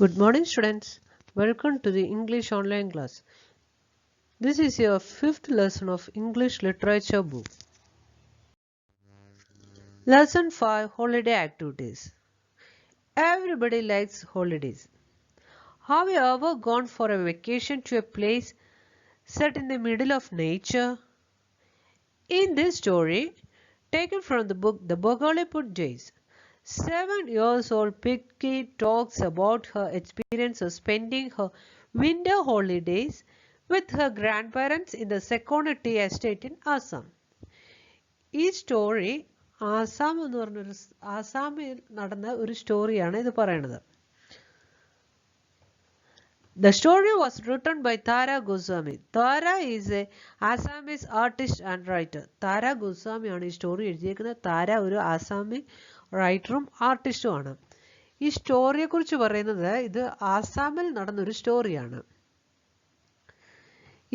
Good morning, students. Welcome to the English online class. This is your fifth lesson of English literature book. Lesson 5, Holiday Activities. Everybody likes holidays. Have you ever gone for a vacation to a place set in the middle of nature? In this story, taken from the book The Bogoliput Days, 7-year-old Picky talks about her experience of spending her winter holidays with her grandparents in the Sekona tea estate in Assam. ഈ story Assam എന്ന് പറഞ്ഞൊരു ആസാമിൽ നടന്ന ഒരു സ്റ്റോറിയാണ് ഇത് പറയുന്നത്. The story was written by Tara Goswami. Tara is a Assamese artist and writer. Tara Goswami ആണ് ഈ സ്റ്റോറി എഴുതിയിരിക്കുന്നത്. താര ഒരു ആസാമി റൈറ്ററും ആർട്ടിസ്റ്റും ആണ്. ഈ സ്റ്റോറിയെ കുറിച്ച് പറയുന്നത് ഇത് ആസാമിൽ നടന്നൊരു സ്റ്റോറിയാണ്.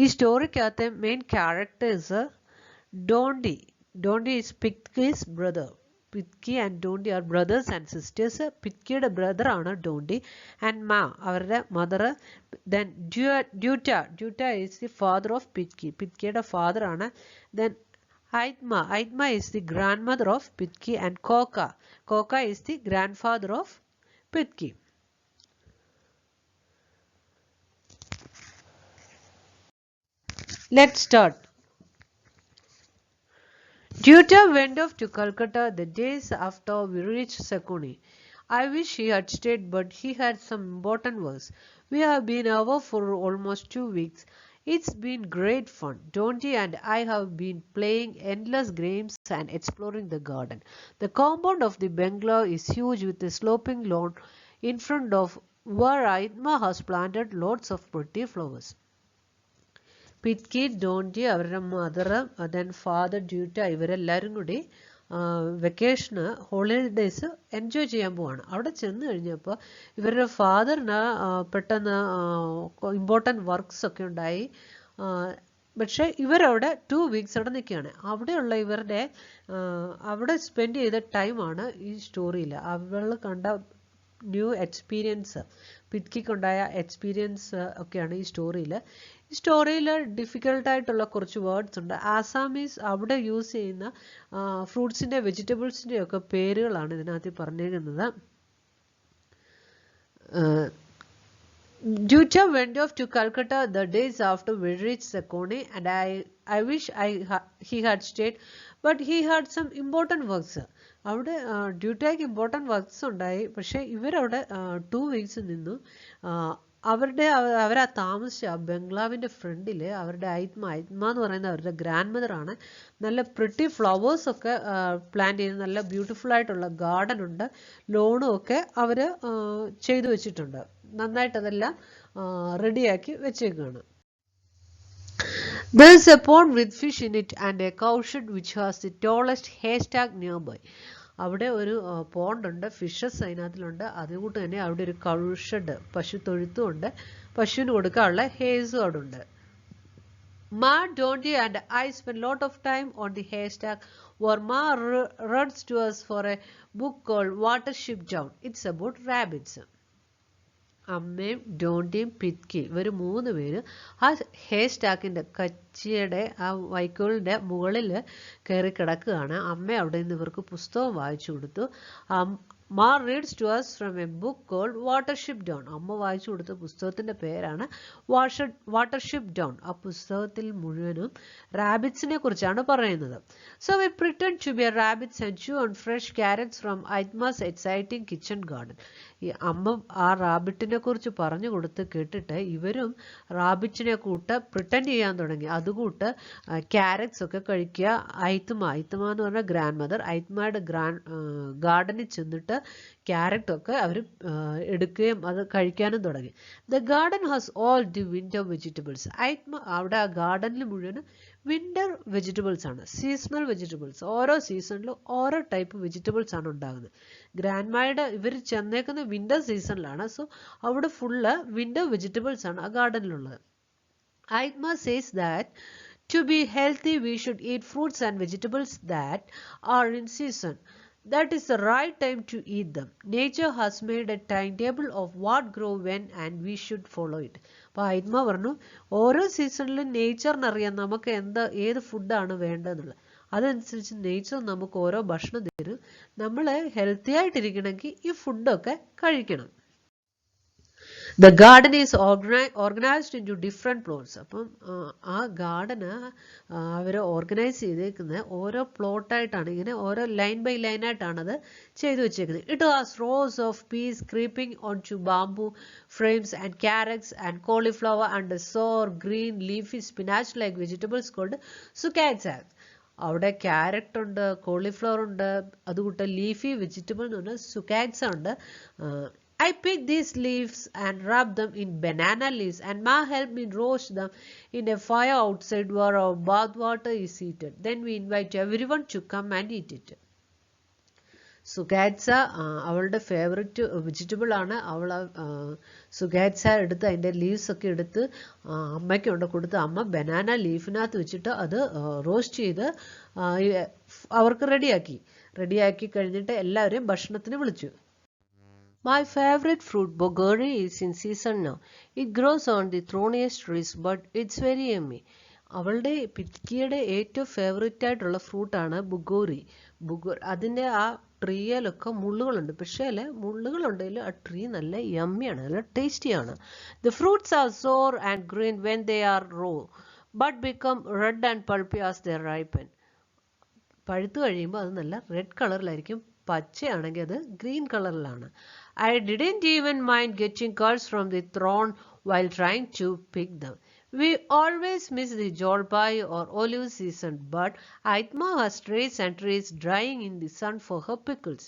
ഈ സ്റ്റോറിക്കകത്തെ main characters Dondi. Dondi is Pitki's brother. Pitki and Dondi are brothers and sisters. Pitkiയുടെ ബ്രദർ ആണ് ഡോണ്ടി ആൻഡ് മാ അവരുടെ mother. Then Dutta is the father of Pitki. പിറ്റ്കിയുടെ ഫാദർ ആണ്. Then Aitma is the grandmother of Pitki and Koka is the grandfather of Pitki. Let's start. Dutta went off to Calcutta the days after we reached Sekoni. I wish he had stayed, but he had some important work. We have been away for almost 2 weeks. It's been great fun. Donty and I have been playing endless games and exploring the garden. The compound of the bungalow is huge with a sloping lawn in front of where Aitma has planted lots of pretty flowers. പിറ്റ്കി ഡോണ്ടി അവരുടെ mother then father ഡ്യൂറ്റ ഇവരെല്ലാവരും കൂടി വെക്കേഷന് holidays enjoy ചെയ്യാൻ പോവാണ്. അവിടെ ചെന്ന് കഴിഞ്ഞപ്പോൾ ഇവരുടെ ഫാദറിന് പെട്ടെന്ന് ഇമ്പോർട്ടൻറ്റ് വർക്ക്സ് ഒക്കെ ഉണ്ടായി. പക്ഷേ ഇവരവിടെ 2 വീക്സ് അവിടെ നിൽക്കുകയാണ്. അവിടെയുള്ള ഇവരുടെ അവിടെ സ്പെൻഡ് ചെയ്ത ടൈമാണ് ഈ സ്റ്റോറിയിൽ. അവൾ കണ്ട ന്യൂ എക്സ്പീരിയൻസ്, പിറ്റ്കിക്കുണ്ടായ എക്സ്പീരിയൻസ് ഒക്കെയാണ് ഈ സ്റ്റോറിയിൽ. ഈ സ്റ്റോറിയിൽ ഡിഫിക്കൽട്ടായിട്ടുള്ള കുറച്ച് വേർഡ്സ് ഉണ്ട്. ആസാമീസ് അവിടെ യൂസ് ചെയ്യുന്ന ഫ്രൂട്ട്സിൻ്റെ വെജിറ്റബിൾസിൻ്റെ ഒക്കെ പേരുകളാണ് ഇതിനകത്ത് പറഞ്ഞിരിക്കുന്നത്. Dutta went off to Calcutta the days after we reached Sekoni, and I wish he had stayed, but he had some important works. അവിടെ ഡ്യൂട്ടയ്ക്ക് ഇമ്പോർട്ടൻറ്റ് വർക്ക്സ് ഉണ്ടായി. പക്ഷേ ഇവരവിടെ 2 വീക്സ് നിന്നു. അവരാ താമസിച്ച ബംഗ്ലാവിൻ്റെ ഫ്രണ്ടിൽ അവരുടെ ഐത്മ എന്ന് പറയുന്ന അവരുടെ ഗ്രാൻഡ് മദറാണ്. നല്ല പ്രിട്ടി ഫ്ലവേഴ്സൊക്കെ പ്ലാന്റ് ചെയ്ത് നല്ല ബ്യൂട്ടിഫുൾ ആയിട്ടുള്ള ഗാർഡൻ ഉണ്ട്. ലോണും ഒക്കെ അവർ ചെയ്തു വെച്ചിട്ടുണ്ട്. നന്നായിട്ട് അതെല്ലാം റെഡിയാക്കി വെച്ചേക്കാണ്. There is a pond with fish in it and a cowshed which has the tallest haystack nearby. അവിടെ ഒരു പോണ്ടുണ്ട്, ഫിഷസ് അതിനകത്തിലുണ്ട്. അതുകൂട്ട് തന്നെ അവിടെ ഒരു കൗഷഡ് പശു തൊഴുത്തും ഉണ്ട്. പശുവിന് കൊടുക്കാനുള്ള ഹേസും അവിടെ ഉണ്ട്. Ma, Donty and I spent a lot of time on the haystack where Ma reads to us for a book called Watership Down. It's about rabbits. അമ്മയും ഡോണ്ടിയും പിറ്റ്കി ഇവർ 3 പേര് ആ ഹെയർ സ്റ്റാക്കിൻ്റെ കച്ചിയുടെ ആ വൈക്കോലിൻ്റെ മുകളിൽ കയറി കിടക്കുകയാണ്. അമ്മ അവിടെ നിന്ന് ഇവർക്ക് പുസ്തകം വായിച്ചു കൊടുത്തു. Ma reads to us from a book called Watership Down. അമ്മ വായിച്ചു കൊടുത്ത പുസ്തകത്തിൻ്റെ പേരാണ് Watership Down. ആ പുസ്തകത്തിൽ മുഴുവനും റാബിറ്റ്സിനെ കുറിച്ചാണ് പറയുന്നത്. So we pretend to be a rabbits and chew on fresh carrots from Aitma's exciting kitchen garden. ഈ അമ്മ ആ റാബിറ്റിനെ കുറിച്ച് പറഞ്ഞു കൊടുത്ത് കേട്ടിട്ട് ഇവരും റാബിറ്റിനെ കൂട്ട് പ്രിട്ടൻഡ് ചെയ്യാൻ തുടങ്ങി. അതുകൂട്ട് ക്യാരറ്റ്സ് ഒക്കെ കഴിക്കുക. ഐത്മ എന്ന് പറഞ്ഞ ഗ്രാൻഡ് മദർ ഐത്മയുടെ ഗാർഡനിൽ ചെന്നിട്ട് ക്യാരറ്റൊക്കെ അവർ എടുക്കുകയും അത് കഴിക്കാനും തുടങ്ങി. The garden has all the winter vegetables. Aitma അവിടെ ആ ഗാർഡനിൽ മുഴുവൻ വിൻ്റർ വെജിറ്റബിൾസ് ആണ്, സീസണൽ വെജിറ്റബിൾസ്. ഓരോ സീസണിലും ഓരോ ടൈപ്പ് വെജിറ്റബിൾസ് ആണ് ഉണ്ടാകുന്നത്. ഗ്രാൻഡ്മയുടെ ഇവർ ചെന്നേക്കുന്ന വിൻ്റർ സീസണിലാണ്. സോ അവിടെ ഫുള്ള് വിൻ്റർ വെജിറ്റബിൾസ് ആണ് ആ ഗാർഡനിലുള്ളത്. Aitma says that to be healthy we should eat fruits and vegetables that are in season. That is the right time to eat them. Nature has made a timetable of what grow when and we should follow it. അപ്പോൾ ആത്മ പറഞ്ഞു ഓരോ സീസണിലും നേച്ചറിനറിയാം നമുക്ക് ഏത് ഫുഡാണ് വേണ്ടതെന്നുള്ളത്. അതനുസരിച്ച് nature നമുക്ക് ഓരോ ഭക്ഷണം തരും. നമ്മൾ ഹെൽത്തി ആയിട്ടിരിക്കണമെങ്കിൽ ഈ ഫുഡൊക്കെ കഴിക്കണം. The garden is organized into different plots. അപ്പം ആ ഗാർഡന് അവർ ഓർഗനൈസ് ചെയ്തേക്കുന്നത് ഓരോ പ്ലോട്ടായിട്ടാണ്, ഇങ്ങനെ ഓരോ ലൈൻ ബൈ ലൈൻ ആയിട്ടാണ് അത് ചെയ്തു വെച്ചേക്കുന്നത്. It has rows of peas creeping on to bamboo frames and carrots and cauliflower and sour green leafy spinach like vegetables called succotash. അവിടെ ക്യാരറ്റ് ഉണ്ട്, കോളിഫ്ലവർ ഉണ്ട്, അതുകൂട്ട് ലീഫി വെജിറ്റബിൾ എന്ന് പറഞ്ഞാൽ സുക്കാറ്റ്സ് ഉണ്ട്. I pick these leaves and wrap them in banana leaves and Ma helped me roast them in a fire outside where our bath water is heated. Then we invite everyone to come and eat it. സുഗാറ്റ്സ അവളുടെ favourite vegetable ആണ്. അവൾ സുഗാറ്റ്സ എടുത്ത് അതിൻ്റെ leaves ഒക്കെ എടുത്ത് അമ്മയ്ക്ക് കൊണ്ട് കൊടുത്ത് അമ്മ ബനാന ലീഫിനകത്ത് വെച്ചിട്ട് അത് റോസ്റ്റ് ചെയ്ത് അവർക്ക് റെഡിയാക്കി കഴിഞ്ഞിട്ട് എല്ലാവരെയും ഭക്ഷണത്തിന് വിളിച്ചു. My favorite fruit, bogori, is in season now. It grows on the thorniest trees, but it's very yummy. അവളുടെ പിക്കിയുടെ ഏറ്റവും ഫേവറേറ്റ് ആയിട്ടുള്ള ഫ്രൂട്ടാണ് ബുഗോറി. അതിൻ്റെ ആ ട്രീയിലൊക്കെ മുള്ളുകളുണ്ട്, പക്ഷേ അല്ലേ മുള്ളുകളുണ്ടെങ്കിൽ ആ ട്രീ നല്ല യമ്മിയാണ്, നല്ല ടേസ്റ്റിയാണ്. The fruits are sour and green when they are raw, but become red and pulpy as they ripen. പഴുത്തു കഴിയുമ്പോൾ അത് നല്ല റെഡ് കളറിലായിരിക്കും, പച്ചയാണെങ്കിൽ അത് ഗ്രീൻ കളറിലാണ്. I didn't even mind getting cuts from the thorn while trying to pick them. We always miss the jolpai or olive season, but Aitma has trees and trees drying in the sun for her pickles.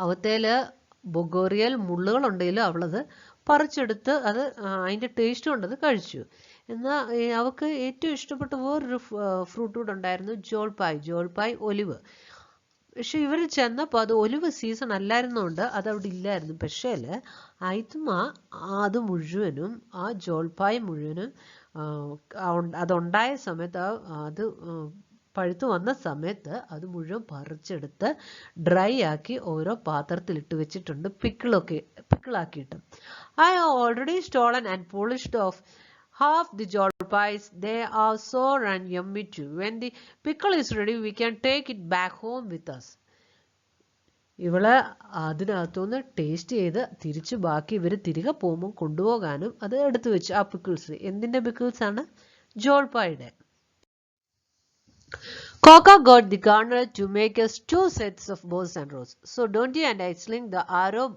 അവത്തേല് ബൊഗോറിയൽ മുള്ളുകളുണ്ടെങ്കിലും അവളത് പറിച്ചെടുത്ത് അത് അതിൻ്റെ taste കൊണ്ടത് കഴിച്ചു. എന്നാൽ അവൾക്ക് ഏറ്റവും ഇഷ്ടപ്പെട്ട വേറൊരു ഫ്രൂട്ട് കൂടെ ഉണ്ടായിരുന്നു, ജോൾപ്പായ് ഒലിവ്. പക്ഷെ ഇവർ ചെന്നപ്പോൾ അത് ഒലിവ് സീസൺ അല്ലായിരുന്നുകൊണ്ട് അതവിടെ ഇല്ലായിരുന്നു. പക്ഷേ ആയിത്മ അത് മുഴുവനും ആ ജോൾപ്പായ് മുഴുവനും അതുണ്ടായ സമയത്ത് അത് പഴുത്തു വന്ന സമയത്ത് അത് മുഴുവൻ പറിച്ചെടുത്ത് ഡ്രൈ ആക്കി ഓരോ പാത്രത്തിലിട്ട് വെച്ചിട്ടുണ്ട്, പിക്കിളാക്കിയിട്ട്. I have already stolen and polished off half the jolpais. They are sour and yummy too. When the pickle is ready, we can take it back home with us. ഇവള് അതിനകത്തുനിന്ന് ടേസ്റ്റ് ചെയ്ത് തിരിച്ച് ബാക്കി ഇവർ തിരികെ പോകുമ്പോൾ കൊണ്ടുപോകാനും അത് എടുത്തു വെച്ചു. ആ പിക്കിൾസ് എന്തിന്റെ പിക്കിൾസ് ആണ്? ജോൾപ്പായുടെ. Coca got the gardener to make us 2 sets of bows and rows. So Donty and I sling the arrow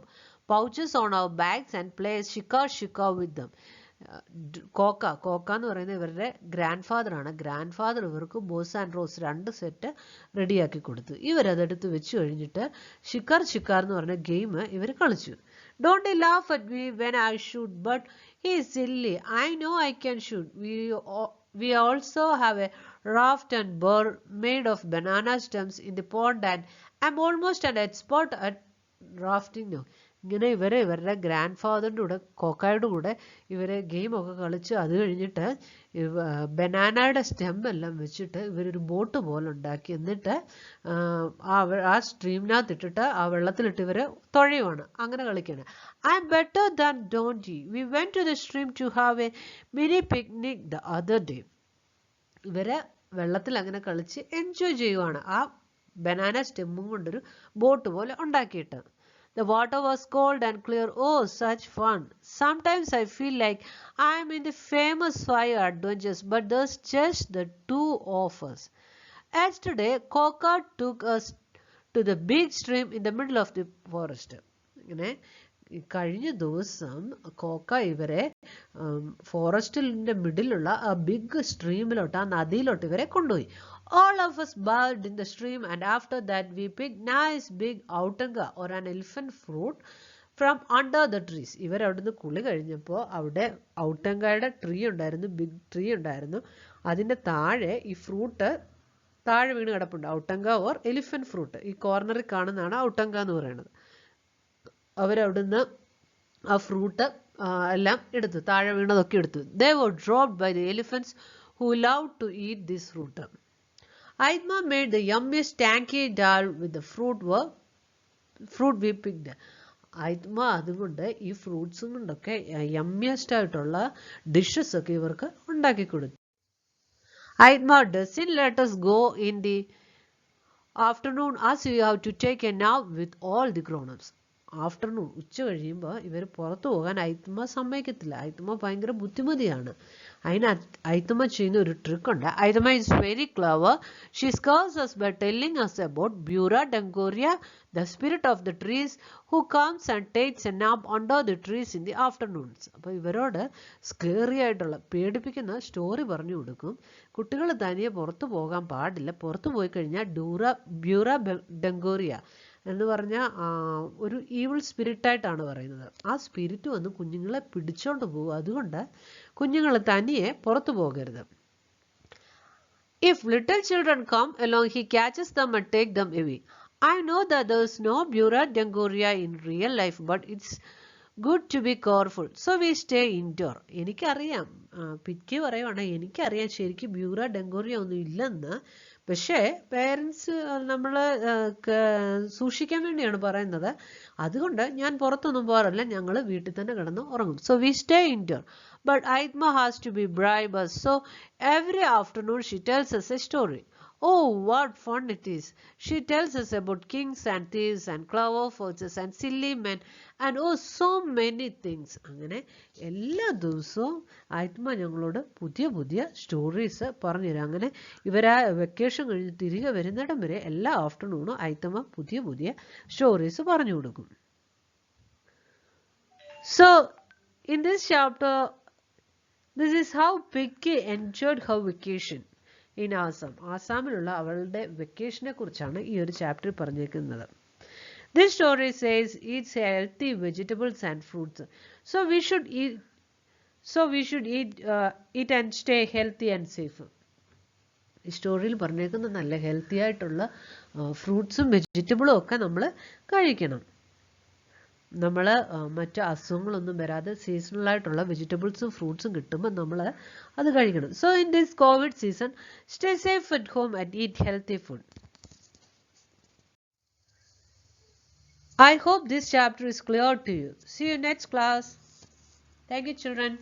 pouches on our bags and play shika with them. Cocoa എന്ന് പറയുന്നത് ഇവരുടെ grand ഫാദറാണ്. Grand father ഇവർക്ക് boss and rose 2 set റെഡിയാക്കി കൊടുത്തു. ഇവരതെടുത്ത് വെച്ച് കഴിഞ്ഞിട്ട് ഷിക്കാർ എന്ന് പറഞ്ഞ ഗെയിം ഇവർ കളിച്ചു. Don't laugh at me when I shoot, but he is silly. I know I can shoot. We also have a raft and burr made of banana stems in the pond, and I'm almost an expert at rafting now. ഇങ്ങനെ ഇവരുടെ grand ഫാദറിൻ്റെ കൂടെ കോക്കായുടെ കൂടെ ഇവരെ ഗെയിമൊക്കെ കളിച്ച് അത് കഴിഞ്ഞിട്ട് ബനാനയുടെ stem എല്ലാം വെച്ചിട്ട് ഇവരൊരു ബോട്ട് പോലെ ഉണ്ടാക്കി, എന്നിട്ട് ആ സ്ട്രീമിനകത്ത് ഇട്ടിട്ട് ആ വെള്ളത്തിലിട്ട് ഇവരെ തുഴയുവാണ്, അങ്ങനെ കളിക്കുകയാണ്. I'm better than Donty. We went to the stream to have a mini picnic the other day. ഇവരെ വെള്ളത്തിൽ അങ്ങനെ കളിച്ച് എൻജോയ് ചെയ്യുവാണ്, ആ ബനാന സ്റ്റെമ്മും കൊണ്ടൊരു ബോട്ട് പോലെ ഉണ്ടാക്കിയിട്ട്. The water was cold and clear. Oh, such fun. Sometimes I feel like I'm in the famous fire adventures, but there's just the 2 of us. Yesterday, Coca took us to the big stream in the middle of the forest. കഴിഞ്ഞ ദിവസം cocoa ഇവരെ ഫോറസ്റ്റിന്റെ മിഡിലുള്ള ആ big സ്ട്രീമിലോട്ട്, ആ നദിയിലോട്ട് ഇവരെ കൊണ്ടുപോയി. All of us bathed in the stream, and after that we picked nice big outanga or an elephant fruit from under the trees. ഇവർ അവിടുന്ന് കുളി കഴിഞ്ഞപ്പോൾ അവിടെ ഔട്ടങ്കയുടെ ട്രീ ഉണ്ടായിരുന്നു, ബിഗ് ട്രീ ഉണ്ടായിരുന്നു. അതിൻ്റെ താഴെ ഈ ഫ്രൂട്ട് താഴെ വീണ് കിടപ്പുണ്ട്, ഔട്ടങ്ക ഓർ എലിഫന്റ് ഫ്രൂട്ട്. ഈ കോർണറിൽ കാണുന്നതാണ് ഔട്ടങ്ക എന്ന് പറയുന്നത്. അവരവിടുന്ന് ആ ഫ്രൂട്ട് എല്ലാം എടുത്തു, താഴെ വീണതൊക്കെ എടുത്തു. They were dropped by the elephants who loved to eat this fruit. Aitma made the yummiest tanky dal with the fruit we picked. ആയിത്മ അതുകൊണ്ട് ഈ ഫ്രൂട്ട്സും കൊണ്ടൊക്കെ യമ്മിയസ്റ്റ് ആയിട്ടുള്ള ഡിഷസ് ഒക്കെ ഇവർക്ക് ഉണ്ടാക്കി കൊടുത്തു. ആയിത്മ doesn't let us go in the afternoon as we have to take a nap with all the grown-ups. Afternoon ഉച്ച കഴിയുമ്പോൾ ഇവർ പുറത്തു പോകാൻ ഐത്തുമ്മ സമ്മതിക്കത്തില്ല. ഐത്തുമ്മ ഭയങ്കര ബുദ്ധിമതിയാണ്. അതിന് ഐത്തുമ്മ ചെയ്യുന്ന ഒരു ട്രിക്ക് ഉണ്ട്. Aithumma is very clever. She scares us by telling us about Bura Dangoria, the spirit of the trees who comes and takes a nap under the trees in the afternoons. അപ്പോൾ ഇവരോട് സ്കേറി ആയിട്ടുള്ള പേടിപ്പിക്കുന്ന story പറഞ്ഞു കൊടുക്കും. കുട്ടികൾ തനിയെ പുറത്തു പോകാൻ പാടില്ല. പുറത്തു പോയി കഴിഞ്ഞാൽ ബ്യൂറ ഡെങ്കോറിയ എന്ന് പറഞ്ഞാൽ ഒരു ഈവിൾ സ്പിരിറ്റായിട്ടാണ് പറയുന്നത്. ആ സ്പിരിറ്റ് വന്ന് കുഞ്ഞുങ്ങളെ പിടിച്ചോണ്ട് പോകും. അതുകൊണ്ട് കുഞ്ഞുങ്ങൾ തനിയെ പുറത്തു പോകരുത്. If little children come along, he catches them and take them away. I know that there is no Bura Dangoria in real life, but it's good to be careful. So we stay indoor. എനിക്കറിയാം, പിറ്റി പറയുവാണ്, എനിക്കറിയാം ശരിക്കും ബ്യൂറ ഡെങ്കോറിയ ഒന്നും ഇല്ലെന്ന്. പക്ഷേ parents നമ്മൾ സൂക്ഷിക്കാൻ വേണ്ടിയാണ് പറയുന്നത്. അതുകൊണ്ട് ഞാൻ പുറത്തൊന്നും പോകാറില്ല, ഞങ്ങൾ വീട്ടിൽ തന്നെ കിടന്ന് ഉറങ്ങും. So we stay indoor. But Aitma has to be bribed us. So every afternoon she tells us a story. Oh, what fun it is. She tells us about kings and thieves and clever foxes and silly men and oh, so many things. അങ്ങനെ എല്ലാ ദിവസവും ആയിത്മ ഞങ്ങളോട് പുതിയ പുതിയ stories പറഞ്ഞുതരാം. അങ്ങനെ ഇവരാ vacation കഴിഞ്ഞ് തിരികെ വരുന്നിടം വരെ എല്ലാ ആഫ്റ്റർനൂണും ആയിത്തമ്മ പുതിയ പുതിയ സ്റ്റോറീസ് പറഞ്ഞു കൊടുക്കും. So in this chapter, this is how Picky enjoyed her vacation in Assam. ആസാമിലുള്ള അവളുടെ വെക്കേഷനെ കുറിച്ചാണ് ഈ ഒരു ചാപ്റ്ററിൽ പറഞ്ഞേക്കുന്നത്. This story says eat healthy vegetables and fruits. So we should eat and stay healthy and safe. ഈ സ്റ്റോറിയിൽ പറഞ്ഞേക്കുന്ന നല്ല ഹെൽത്തി ആയിട്ടുള്ള ഫ്രൂട്ട്സും വെജിറ്റബിളും ഒക്കെ നമ്മൾ കഴിക്കണം. നമ്മൾ മറ്റ് അസുഖങ്ങളൊന്നും വരാതെ സീസണൽ ആയിട്ടുള്ള വെജിറ്റബിൾസും ഫ്രൂട്ട്സും കിട്ടുമ്പോൾ നമ്മൾ അത് കഴിക്കണം. So in this Covid season stay safe at home and eat healthy food. I hope this chapter is clear to you. See you next class. Thank you, children.